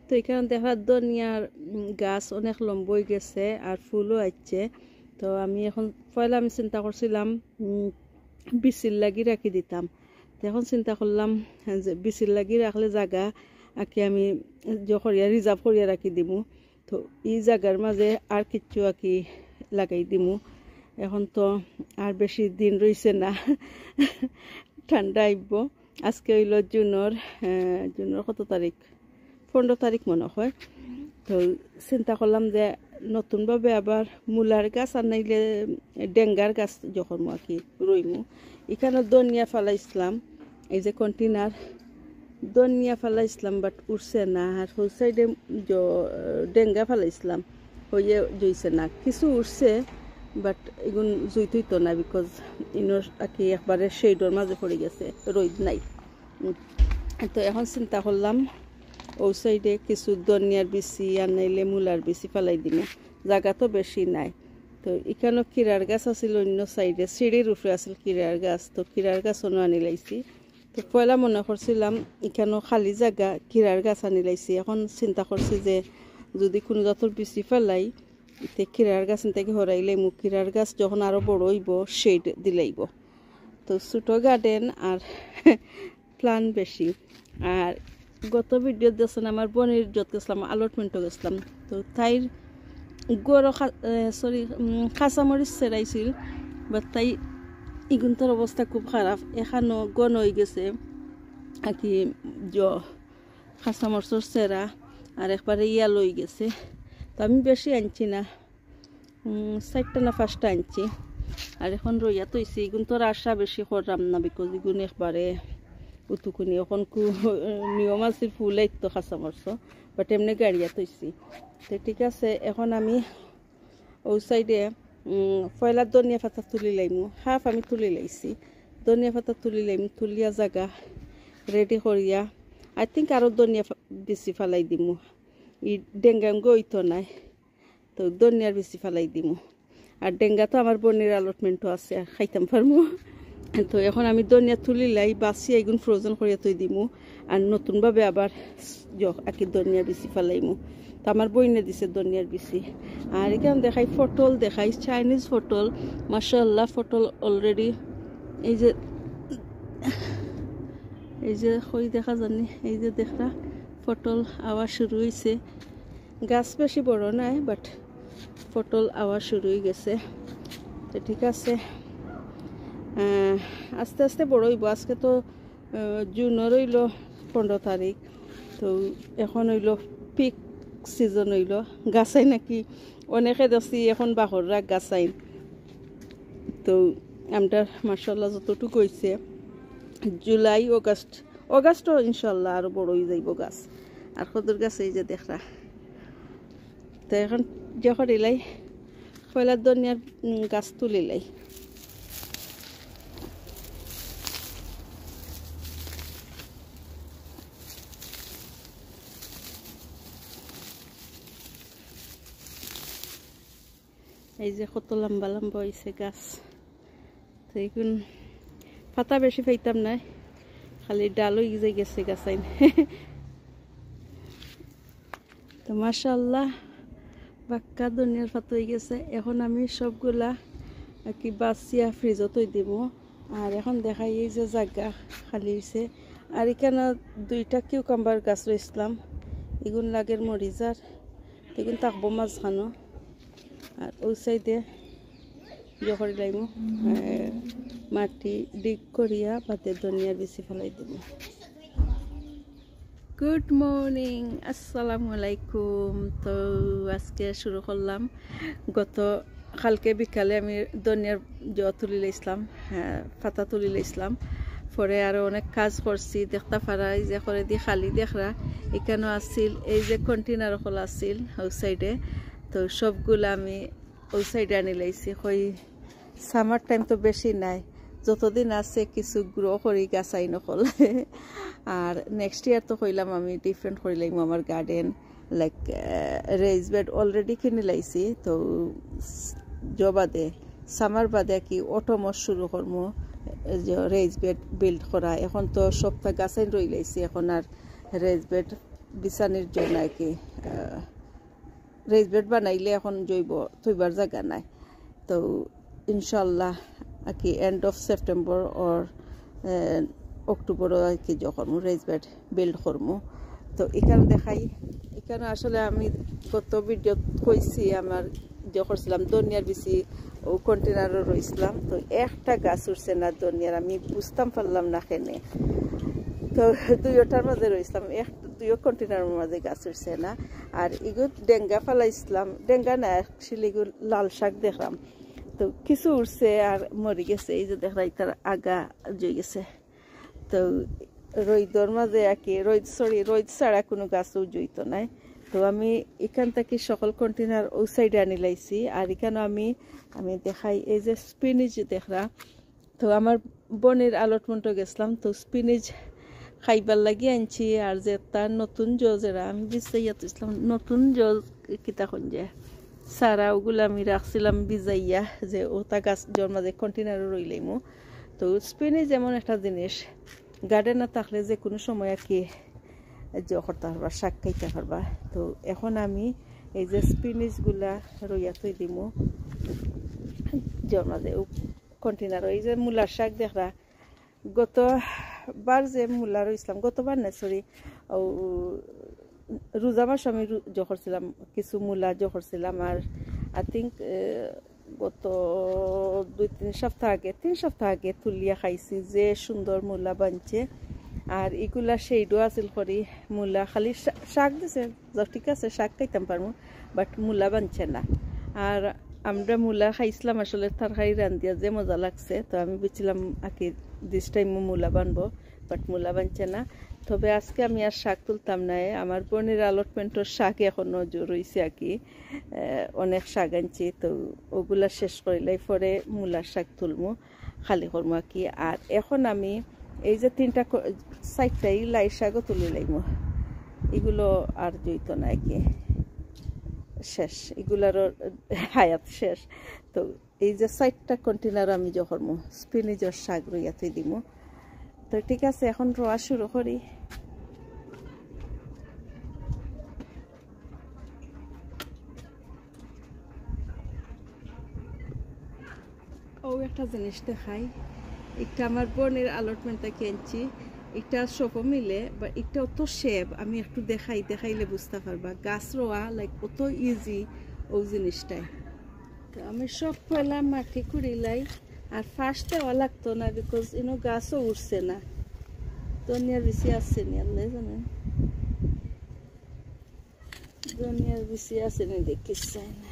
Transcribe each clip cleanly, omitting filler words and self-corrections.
তো এখানে দেখা ধনিয়ার গাছ অনেক লম্বই গেছে আর ফুলও আসছে। তো আমি এখন পয়লা আমি চিন্তা করছিলাম বিচির লাগি রাখি দিতাম। এখন চিন্তা করলাম যে বিচির লাগি রাখলে জায়গা আঁকি আমি করিয়া রিজার্ভ করিয়া রাখি দিমু। তো এই জায়গার মাঝে আর কিচ্ছু আঁকি লাগাই দিমু। এখন তো আর বেশি দিন রয়েছে না, ঠান্ডা আইব। আজকে হইল জুনের কত তারিখ, 15 তারিখ মনে হয়। তো চিন্তা করলাম যে নতুনভাবে আবার মূলার গাছ আর নাইলে ডেঙ্গার গাছ যখন আর কি রইমু। এখানে ধনিয়া ফালাইছিলাম, এই যে কন্টেনার ধনিয়া ফালাইছিলাম, বাট উঠছে না। আর ওই সাইডে ডেঙ্গা ফালাইছিলাম, হইয়ে জইছে না। কিছু উঠছে বাট এগুন জুইতইতো না, বিকজ ইনোর আর কি একবারে শেডর মাঝে পড়ে গেছে, রোদ নাই। তো এখন চিন্তা করলাম ওই সাইডে কিছু ধনিয়ার বিচি আর নাইলে মূলার বিচি ফেলাই দিম, জায়গা তো বেশি নাই। তো এখানেও কিরার গাছ আছিল, অন্য সাইডে সিঁড়ির উপরে আছিল কিরার গাছ। তো কিরার গাছও আনি লাইছি। তো পয়লা মনে করছিলাম এখানেও খালি জায়গা, কিরার গাছ আনি লাইছি। এখন চিন্তা করছি যে যদি কোনো জাতর বিচি ফেলাই তে কিরার গাছ থেকে হরাইলে মুখ কিরার গাছ যখন আরও বড় হইব শেড দিলাইব। তো ছোটো গার্ডেন আর প্লান বেশি। আর গত ভিডিও দেখছেন আমার বোনের যত গেছিলাম আলটমেন্টও গেছিলাম। তো তাইর গড় কাঁচামরিচ সেরাইছিল, বাট তাই ইগুনটার অবস্থা খুব খারাপ। এখানেও গন হয়ে গেছে আর কি কাঁচামরিচর সেরা, আর একবারে ইয়াল হয়ে গেছে। তো আমি বেশি আনছি না, 4টা না 5টা আনছি। আর এখন রইয়া তৈছি এগুন তোর আশা বেশি করলাম না, বিকজ এগুন একবারে উতুকুনি। এখন নিয়ম আছে ফুল তো কাঁচামরিচ, বাট এমনি গাড়িয়া তৈছি। তো ঠিক আছে, এখন আমি ওই সাইডে পয়লা ধনিয়া পাতা তুলি লাইমু। হাফ আমি তুলি লাইছি, ধনিয়া পাতা তুলি লাইমু। তুলিয়া জায়গা রেডি করিয়া আই থিঙ্ক আরও ধনিয়া বেশি ফেলাই দিমু। ই ডেঙ্গা গইতো নাই, তো ধনিয়ার বেশি ফেলাই দিমু। আর ডেঙ্গা তো আমার বোনের অ্যালটমেন্টও আছে, খাইতাম পারমু। তো এখন আমি ধনিয়া তুলি লাই বাসি এগুন ফ্রোজেন করিয়া তৈ দিমু। আর নতুনভাবে আবার আর কি ধনিয়ার বেশি ফেলাইমু। তো আমার বইনে দিছে ধনিয়ার বেশি। আর এখানে দেখাই পটল, দেখাই চাইনিজ পটল। মাশাআল্লাহ পটল অলরেডি এই যে কই দেখা জানি, এই যে দেখা পটল আওয়া শুরু হয়েছে। গাছ বেশি বড় নাই, বাট পটল আওয়া শুরু হয়ে গেছে। তো ঠিক আছে, আস্তে আস্তে বড় হইব। আজকে তো জুনের হইল 15 তারিখ। তো এখন হইল পিক সিজন হইল গাছাই নাকি অনেকে দেখছি এখন বাহররা গাছাইন। তো আমরা মাশাআল্লাহ যতটুকু হয়েছে জুলাই অগাস্টও ইনশাল্লাহ আরো বড় হয়ে যাইব গাছ। আর কদর গাছ এই যে দেখরা। তো এখন যখন এলাই পয়লা ধনিয়ার গাছ তুলিলাই। এই যে কত লম্বা লম্বা হয়েছে গাছ। তো এখন পাতা বেশি পাইতাম না, খালি ডাল হয়ে গেছে গাছাইন। তো মাশাআল্লাহ বাক্কা ধনিয়ার পাতা হয়ে গেছে। এখন আমি সবগুলা আর কি বাছিয়া ফ্রিজত থই দিব। আর এখন দেখাই এই যে জায়গা খালি হয়েছে। আর এখানে 2টা কিউকাম্বার গাছ রয়েছিলাম, এগুন লাগের মরিচার, এগুন থাকবো মাঝখানো। আর ওই সাইডে জহরি লাইমু মাটি ডিগ করিয়া পাতে ধনিয়ার বেশি ফেলাই দেব। গুড মর্নিং, আসসালামু আলাইকুম। তো আজকে শুরু করলাম। গত কালকে বিকালে আমি ধনিয়ার তুলি লাইছিলাম, পাতা তুলি লাইছিলাম। পরে আরও অনেক কাজ করছি দেখতে পারা। এই যে করে দিয়ে খালি দেখরা এখানেও আসছিল, এই যে কন্টেনার খোলা আসছিল ওই সাইডে। তো সবগুলো আমি ওই সাইডে আনি লাইছি। কই সামার টাইম তো বেশি নাই, যতদিন আছে কিছু গ্রো করি গাছাই নকল। আর নেক্সট ইয়ার তো কইলাম আমি ডিফারেন্ট করে লাইম আমার garden, like raised bed already কিনে লাইছি। তো বাদে সামার বাদে কি অটোমস শুরু করবো রেজ বেড বিল্ড করা। এখন তো সপ্তাহ গাছাই রই লাইছি, এখন আর রেজ বেড বিছানির জন্য আর কি রেস বেড বানাইলে এখন জৈব থইবার জায়গা নাই তো ইনশাল্লাহ আর কি end of September or October আর কি যখন রেস বেড বিল্ড করবো তো এখানে দেখাই এখানে আসলে আমি গত ভিডিও কইছি আমার যে করছিলাম ধনিয়ার বিচি ও কন্টেনারও রইছিলাম তো একটা গাছ উঠছে না ধনিয়ার আমি বুঝতাম পারলাম না কেনে তো দুইটার মাঝে রইছিলাম দুইও কন্টেনারের মাঝে গাছ উঠছে না আর এগুলো ডেঙ্গা ফালাইছিলাম ডেঙ্গা না আসলে এগুলো লাল শাক দেখলাম তো কিছু উঠছে আর মরে গেছে এই যে দেখলাম তার আগা জয়ে গেছে তো রোদর মাঝে আর কি রোদ ছাড়া কোনো গাছও জইত নাই তো আমি এখান থেকে সকল কন্টেনার ওই সাইডে আনি লাইছি আর এখানে আমি দেখাই এই যে স্পিনিচ দেখরা তো আমার বোনের আলটমেন্টও গেছিলাম তো স্পিনিচ খাইবার লাগি আনছি আর যে তার নতুন জজেরা আমি বিছাইয়া তুইছিলাম নতুন জজ কিতাখন যে সারা ওগুলো আমি রাখছিলাম বিজাইয়া যে ওটা গাছ জন্মাজে কন্টেনারও রইলাইমো তো স্পিনিচ এমন একটা জিনিস গার্ডেনে থাকলে যে কোনো সময় আর কি যে করতে পারবা শাক খাইতে পারবা তো এখন আমি এই যে স্পিনিচগুলা রইয়া থই দিমু জন্মাজে কন্টেনার এই যে মূলার শাক দেখরা গতবার যে মূলা রইছিলাম গতবার না সরি রোজা মাস আমি করছিলাম কিছু মূলা করছিলাম আর আই থিঙ্ক গত 2-3 সপ্তাহ আগে তুলিয়া খাইছি যে সুন্দর মূলা বানছে আর এগুলা সেইডো আছিল করি মূলা খালি শাক দিছে ঠিক আছে শাক খাইতাম পারবো বাট মূলা বানছে না আর আমরা মূলা খাইছিলাম আসলে তরকারি রান্ধিয়া যে মজা লাগছে তো আমি বুঝছিলাম আকি দিস টাইম মূলা বানবো বাট মূলা বানছে না তবে আজকে আমি আর শাক তুলতাম না আমার বোনের আলটমেন্টের শাক এখনো রইছে আর কি অনেক শাক আনছি তো ওগুলা শেষ করিলাই পরে মূলার শাক তুলমু খালি করবো আর কি আর এখন আমি এই যে 3টা 4টাই লাই শাকও তুলে লাইমু এগুলো আর জইত না আর কি শেষ এগুলারও হায়াত শেষ তো এই যে 4টা কন্টেনার আমি যখন স্পিনিচের শাক রইয়াতে দিমু তো ঠিক আছে এখন রোয়া শুরু করি ও একটা জিনিস দেখাই একটা আমার বোনের আলটমেন্টটা কিনছি একটা সবও মিলে বা একটা অত শেপ আমি একটু দেখাইলে বুঝতে পারবা গাছ রোয়া লাইক অত ইজি ও জিনিসটাই তো আমি সব পয়লা মাটি কুড়িলাই আর ফার্স্ট দেওয়া লাগতো না বিকজ ইনো গাছও উঠছে না ধনিয়ার বেশি আসছে নি আল্লাহ জানেন ধনিয়ার বেশি আসে নি দেখিস চাই না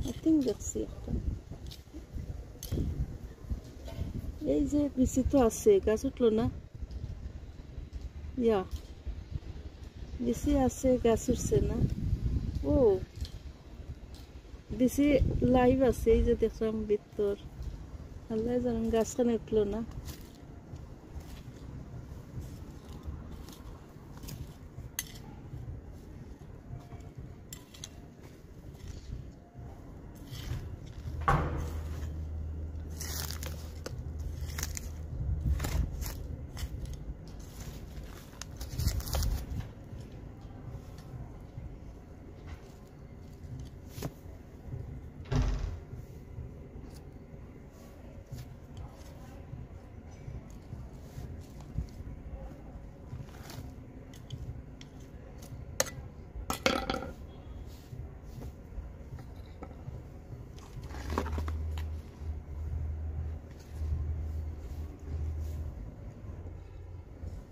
I think দেখছি একটা এই যে বেশি তো আছে গাছ উঠলো না ইয়া বেশি আছে গাছ উঠছে না ও বেশি লাইভ আছে এই যে দেখলাম ভিতর আল্লাহ জানেন গাছখানে উঠলো না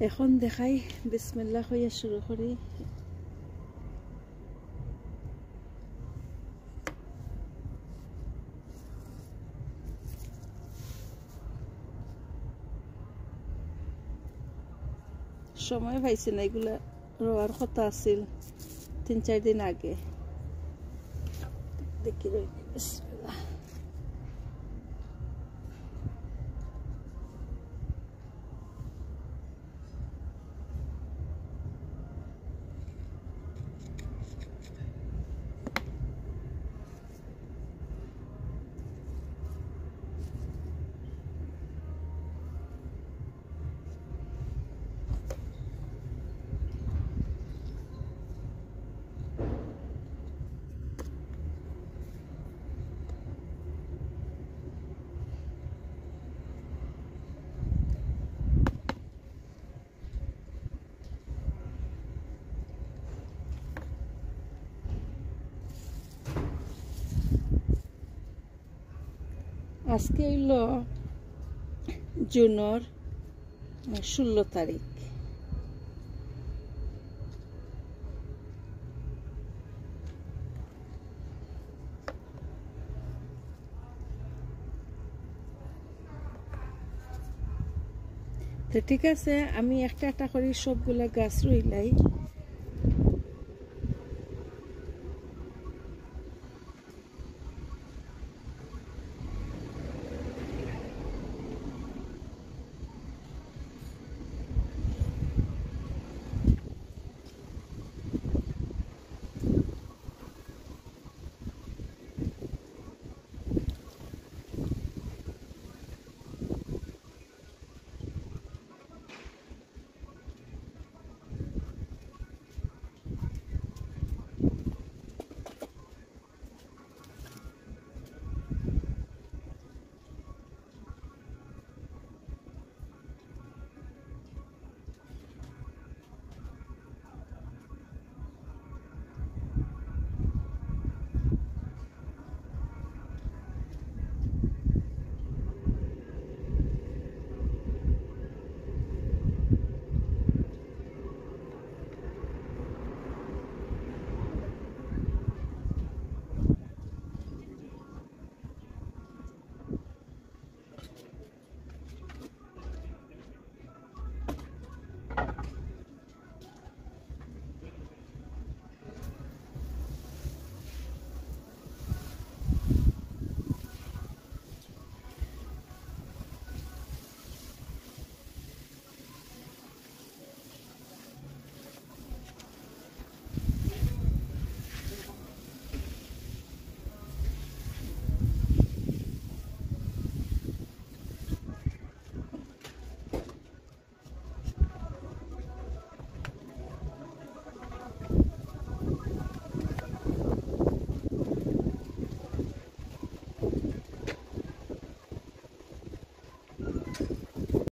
এখন দেখাই বিসমিল্লাহ হইয়া শুরু করি সময় পাইছি না এগুলা রোয়ার কথা আছিল 3-4 দিন আগে দেখি রই বিসমিল্লাহ আজকে হইল জুনের 16 তারিখ। তো ঠিক আছে, আমি একটা একটা করে সবগুলা গাছ রইলাই।